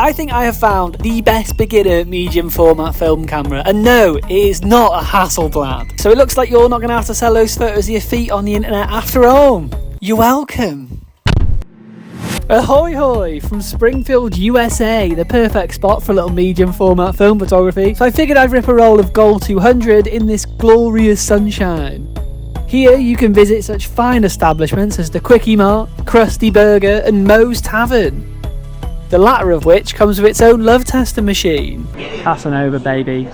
I think I have found the best beginner medium format film camera, and no, it is not a Hasselblad. So it looks like you're not going to have to sell those photos of your feet on the internet after all. You're welcome. Ahoy hoy from Springfield, USA, the perfect spot for a little medium format film photography. So I figured I'd rip a roll of Gold 200 in this glorious sunshine. Here you can visit such fine establishments as the Quickie Mart, Krusty Burger and Moe's Tavern. The latter of which comes with its own love tester machine. Passing over, baby.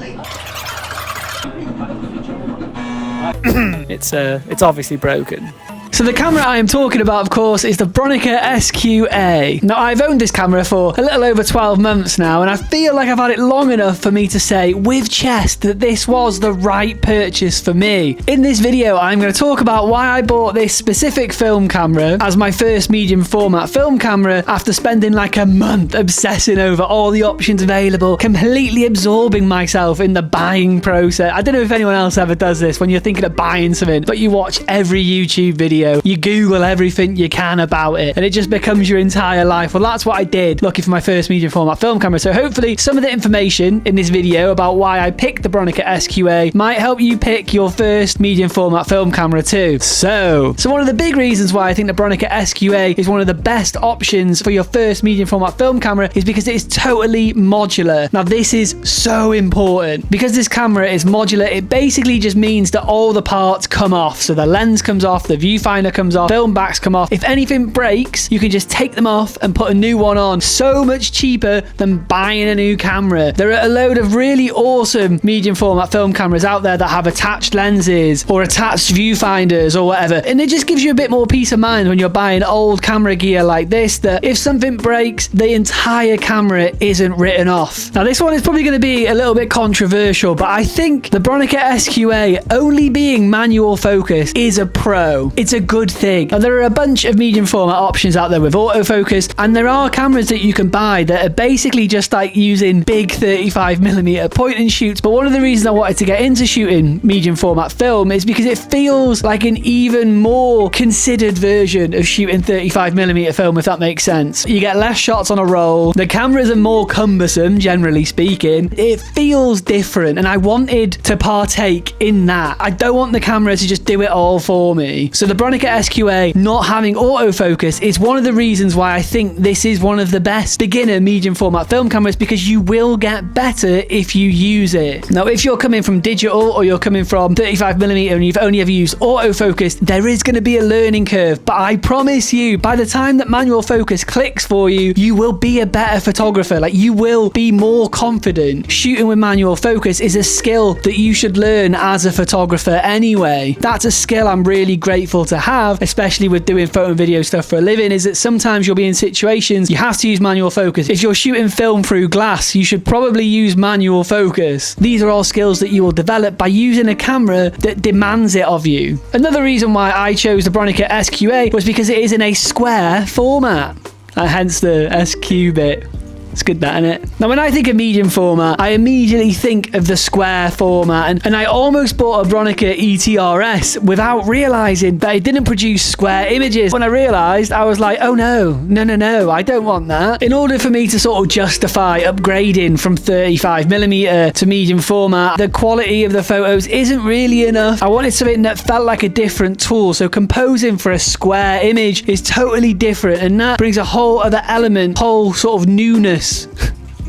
It's obviously broken. So the camera I am talking about, of course, is the Bronica SQA. Now, I've owned this camera for a little over 12 months now, and I feel like I've had it long enough for me to say with chest that this was the right purchase for me. In this video, I'm going to talk about why I bought this specific film camera as my first medium format film camera after spending like a month obsessing over all the options available, completely absorbing myself in the buying process. I don't know if anyone else ever does this when you're thinking of buying something, but you watch every YouTube video. You Google everything you can about it, and it just becomes your entire life. Well, that's what I did looking for my first medium format film camera. So hopefully some of the information in this video about why I picked the Bronica SQA might help you pick your first medium format film camera too. So one of the big reasons why I think the Bronica SQA is one of the best options for your first medium format film camera is because it is totally modular. Now this is so important. Because this camera is modular, it basically just means that all the parts come off. So the lens comes off, the viewfinder comes off, film backs come off. If anything breaks, you can just take them off and put a new one on. So much cheaper than buying a new camera. There are a load of really awesome medium format film cameras out there that have attached lenses or attached viewfinders or whatever, and it just gives you a bit more peace of mind when you're buying old camera gear like this, that if something breaks, the entire camera isn't written off. Now this one is probably going to be a little bit controversial, but I think the Bronica SQA only being manual focus is a pro. It's a good thing. Now there are a bunch of medium format options out there with autofocus, and there are cameras that you can buy that are basically just like using big 35mm point and shoots. But one of the reasons I wanted to get into shooting medium format film is because it feels like an even more considered version of shooting 35mm film, if that makes sense. You get less shots on a roll, the cameras are more cumbersome generally speaking, it feels different, and I wanted to partake in that. I don't want the camera to just do it all for me. So the Bronica SQA not having autofocus is one of the reasons why I think this is one of the best beginner medium format film cameras, because you will get better if you use it. Now if you're coming from digital or you're coming from 35mm and you've only ever used autofocus, there is going to be a learning curve, but I promise you by the time that manual focus clicks for you, you will be a better photographer. Like, you will be more confident. Shooting with manual focus is a skill that you should learn as a photographer anyway. That's a skill I'm really grateful to have, especially with doing photo and video stuff for a living, is that sometimes you'll be in situations you have to use manual focus. If you're shooting film through glass, you should probably use manual focus. These are all skills that you will develop by using a camera that demands it of you. Another reason why I chose the Bronica SQA was because it is in a square format, hence the SQ bit. It's good, that, isn't it? Now, when I think of medium format, I immediately think of the square format, and I almost bought a Bronica ETRS without realizing that it didn't produce square images. When I realized, I was like, oh no, I don't want that. In order for me to sort of justify upgrading from 35mm to medium format, the quality of the photos isn't really enough. I wanted something that felt like a different tool, so composing for a square image is totally different, and that brings a whole other element, whole sort of newness.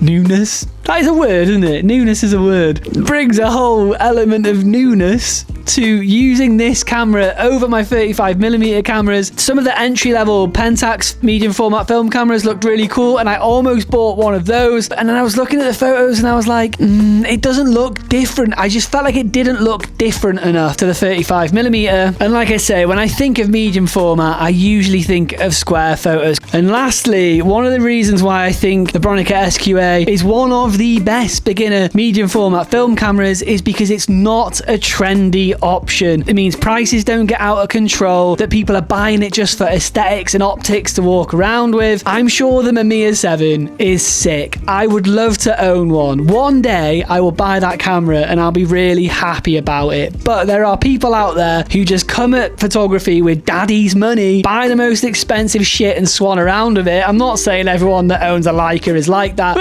Newness? That is a word, isn't it? Newness is a word. It brings a whole element of newness to using this camera over my 35mm cameras. Some of the entry-level Pentax medium format film cameras looked really cool, and I almost bought one of those. And then I was looking at the photos and I was like, it doesn't look different. I just felt like it didn't look different enough to the 35mm. And like I say, when I think of medium format, I usually think of square photos. And lastly, one of the reasons why I think the Bronica SQA is one of of the best beginner medium format film cameras is because it's not a trendy option. It means prices don't get out of control, that people are buying it just for aesthetics and optics to walk around with. I'm sure the Mamiya 7 is sick. I would love to own one. One day I will buy that camera and I'll be really happy about it. But there are people out there who just come at photography with daddy's money, buy the most expensive shit and swan around with it. I'm not saying everyone that owns a Leica is like that.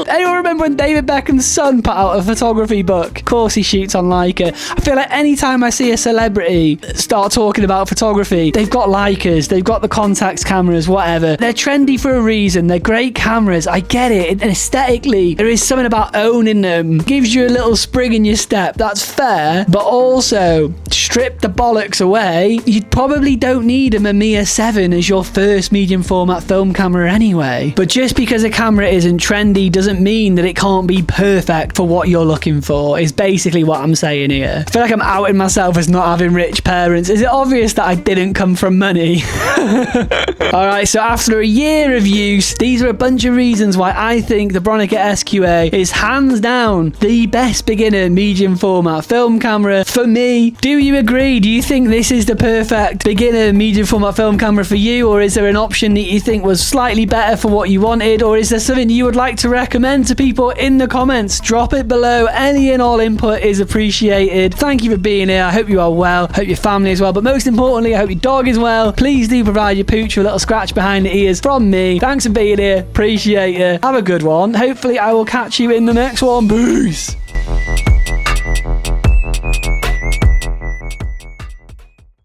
Anyone remember when David Beckham's son put out a photography book? Of course he shoots on Leica. I feel like anytime I see a celebrity start talking about photography, they've got Leicas, they've got the Contax cameras, whatever. They're trendy for a reason. They're great cameras. I get it. And aesthetically, there is something about owning them. Gives you a little spring in your step. That's fair. But also, strip the bollocks away. You probably don't need a Mamiya 7 as your first medium format film camera anyway. But just because a camera isn't trendy doesn't mean that it can't be perfect for what you're looking for, is basically what I'm saying here. I feel like I'm outing myself as not having rich parents. Is it obvious that I didn't come from money? Alright, so after a year of use, these are a bunch of reasons why I think the Bronica SQA is hands down the best beginner medium format film camera for me. Do you agree? Do you think this is the perfect beginner medium format film camera for you, or is there an option that you think was slightly better for what you wanted, or is there something you would like to recommend to people in the comments? Drop it below. Any and all input is appreciated. Thank you for being here. I hope you are well. Hope your family is well, but most importantly, I hope your dog is well. Please do provide your pooch with a little scratch behind the ears from me. Thanks for being here. Appreciate you. Have a good one. Hopefully I will catch you in the next one. Peace.